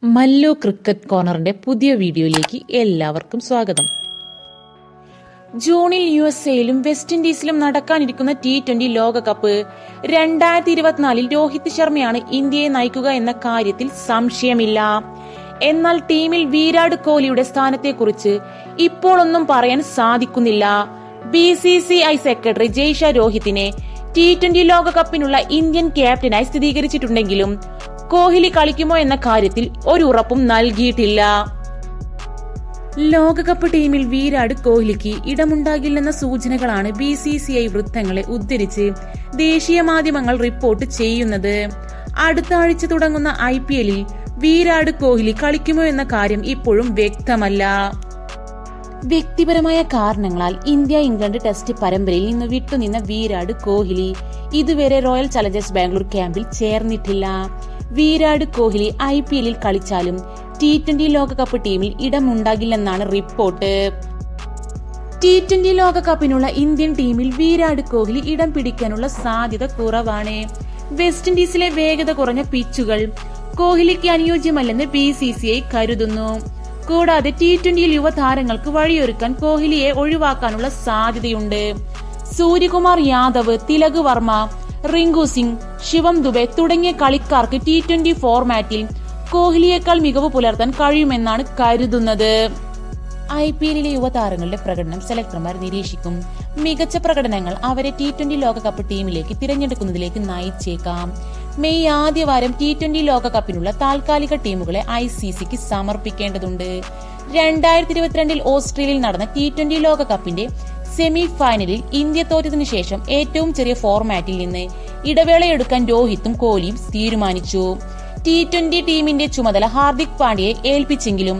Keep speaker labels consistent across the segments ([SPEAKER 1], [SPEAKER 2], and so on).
[SPEAKER 1] Mallu cricket കോർണറിന്റെ പുതിയ വീഡിയോയിലേക്ക് എല്ലാവർക്കും സ്വാഗതം. ജൂണിൽ USA-യിലും വെസ്റ്റ് ഇൻഡീസിലും നടക്കാനിരിക്കുന്ന T20 ലോകകപ്പ് 2024 രോഹിത് ശർമ്മയാണ് ഇന്ത്യയെ നയിക്കുക എന്ന കാര്യത്തിൽ സംശയമില്ല. എന്നാൽ ടീമിൽ വിരാട് കോഹ്ലിയുടെ സ്ഥാനത്തെക്കുറിച്ച് ഇപ്പോഴൊന്നും പറയാൻ സാധിക്കുന്നില്ല. BCCI സെക്രട്ടറി ജയ്ഷ രോഹിത്തിനെ T20 ലോകകപ്പിനുള്ള ഇന്ത്യൻ ക്യാപ്റ്റനായി സ്ഥിരീകരിച്ചിട്ടുണ്ടെങ്കിലും കോഹ്ലി കളിക്കുമോ എന്ന കാര്യത്തിൽ ഒരു ഉറപ്പും നൽകിയിട്ടില്ല. ലോകകപ്പ് ടീമിൽ വിരാട് കോഹ്ലിക്ക് ഇടമുണ്ടാകില്ലെന്ന സൂചനകളാണ് BCCI വൃത്തങ്ങളെ ഉദ്ധരിച്ച് ദേശീയ മാധ്യമങ്ങൾ റിപ്പോർട്ട് ചെയ്യുന്നത്. അടുത്ത ആഴ്ച തുടങ്ങുന്ന IPL-ൽ വിരാട് കോഹ്ലി കളിക്കുമോ എന്ന കാര്യം ഇപ്പോഴും വ്യക്തമല്ല. വ്യക്തിപരമായ കാരണങ്ങളാൽ ഇന്ത്യ-ഇംഗ്ലണ്ട് ടെസ്റ്റ് പരമ്പരയിൽ നിന്ന് വിട്ടുനിന്ന വിരാട് കോഹ്ലി ഇതുവരെ റോയൽ ചലഞ്ചേഴ്സ് ബാംഗ്ലൂർ ക്യാമ്പിൽ ചേർന്നിട്ടില്ല. വിരാട് കോഹ്ലി IPL-ൽ കളിച്ചാലും T20 ലോകകപ്പ് ടീമിൽ ഇടമുണ്ടാകില്ലെന്നാണ് റിപ്പോർട്ട്. T20 ലോകകപ്പിനുള്ള ഇന്ത്യൻ ടീമിൽ വിരാട് കോഹ്ലി ഇടം പിടിക്കാനുള്ള സാധ്യത കുറവാണ്. വെസ്റ്റ് ഇൻഡീസിലെ വേഗത കുറഞ്ഞ പിച്ചുകൾ കോഹ്ലിക്ക് അനുയോജ്യമല്ലെന്ന് BCCI കരുതുന്നു. കൂടാതെ T20-ൽ യുവതാരങ്ങൾക്ക് വഴിയൊരുക്കാൻ കോഹ്ലിയെ ഒഴിവാക്കാനുള്ള സാധ്യതയുണ്ട്. സൂര്യകുമാർ യാദവ്, തിലക് വർമ്മ, റിങ്കു സിംഗ്, ശിവം ദുബെ തുടങ്ങിയ കളിക്കാർക്ക് T20 ഫോർമാറ്റിൽ കോഹ്ലിയേക്കാൾ മികവ് പുലർത്താൻ കഴിയുമെന്നാണ് കരുതുന്നത്. IPL-ലെ യുവതാരങ്ങളുടെ പ്രകടനം സെലക്ടർമാർ നിരീക്ഷിക്കും. മികച്ച പ്രകടനങ്ങൾ അവരെ T20 ലോകകപ്പ് ടീമിലേക്ക് തിരഞ്ഞെടുക്കുന്നതിലേക്ക് നയിച്ചേക്കാം. മെയ് ആദ്യവാരം T20 ലോകകപ്പിനുള്ള താൽക്കാലിക ടീമുകളെ ICCക്ക് സമർപ്പിക്കേണ്ടതുണ്ട്. 2022-ൽ ഓസ്ട്രേലിയയിൽ നടന്ന T20 ലോകകപ്പിന്റെ സെമി ഫൈനലിൽ ഇന്ത്യ തോറ്റതിനു ശേഷം ഏറ്റവും ചെറിയ ഫോർമാറ്റിൽ നിന്ന് ഇടവേളയെടുക്കാൻ രോഹിത്തും കോഹ്ലിയും തീരുമാനിച്ചു. T20 ടീമിന്റെ ചുമതല ഹാർദിക് പാണ്ഡ്യയെ ഏൽപ്പിച്ചെങ്കിലും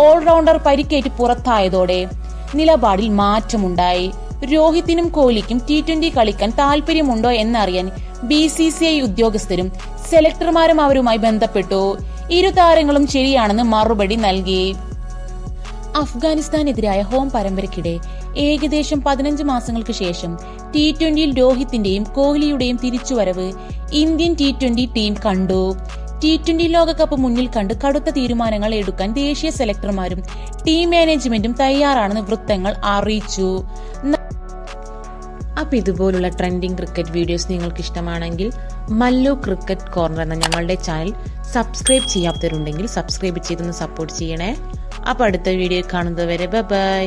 [SPEAKER 1] ഓൾറൗണ്ടർ പരിക്കേറ്റ് പുറത്തായതോടെ നിലപാടിൽ മാറ്റമുണ്ടായി. രോഹിത്തിനും കോഹ്ലിക്കും T20 കളിക്കാൻ താല്പര്യമുണ്ടോ എന്നറിയാൻ BCCI ഉദ്യോഗസ്ഥരും സെലക്ടർമാരും അവരുമായി ബന്ധപ്പെട്ടു. ഇരു താരങ്ങളും ശരിയാണെന്ന് മറുപടി നൽകി. അഫ്ഗാനിസ്ഥാനെതിരായ ഹോം പരമ്പരയ്ക്കിടെ ഏകദേശം 15 മാസങ്ങൾക്ക് ശേഷം T20-ൽ രോഹിത്തിന്റെയും കോഹ്ലിയുടെയും തിരിച്ചുവരവ് ഇന്ത്യൻ T20 ടീം കണ്ടു. T20 ലോകകപ്പ് മുന്നിൽ കണ്ട് കടുത്ത തീരുമാനങ്ങൾ എടുക്കാൻ ദേശീയ സെലക്ടർമാരും ടീം മാനേജ്മെന്റും തയ്യാറാണെന്ന് വൃത്തങ്ങൾ അറിയിച്ചു. അപ്പൊ ഇതുപോലുള്ള ട്രെൻഡിങ് ക്രിക്കറ്റ് വീഡിയോസ് നിങ്ങൾക്ക് ഇഷ്ടമാണെങ്കിൽ മല്ലു ക്രിക്കറ്റ് കോർണർ എന്ന ഞങ്ങളുടെ ചാനൽ സബ്സ്ക്രൈബ് ചെയ്യാത്തവരുണ്ടെങ്കിൽ സബ്സ്ക്രൈബ് ചെയ്തൊന്ന് സപ്പോർട്ട് ചെയ്യണേ. അപ്പൊ അടുത്ത വീഡിയോ കാണുന്നതുവരെ ബൈ.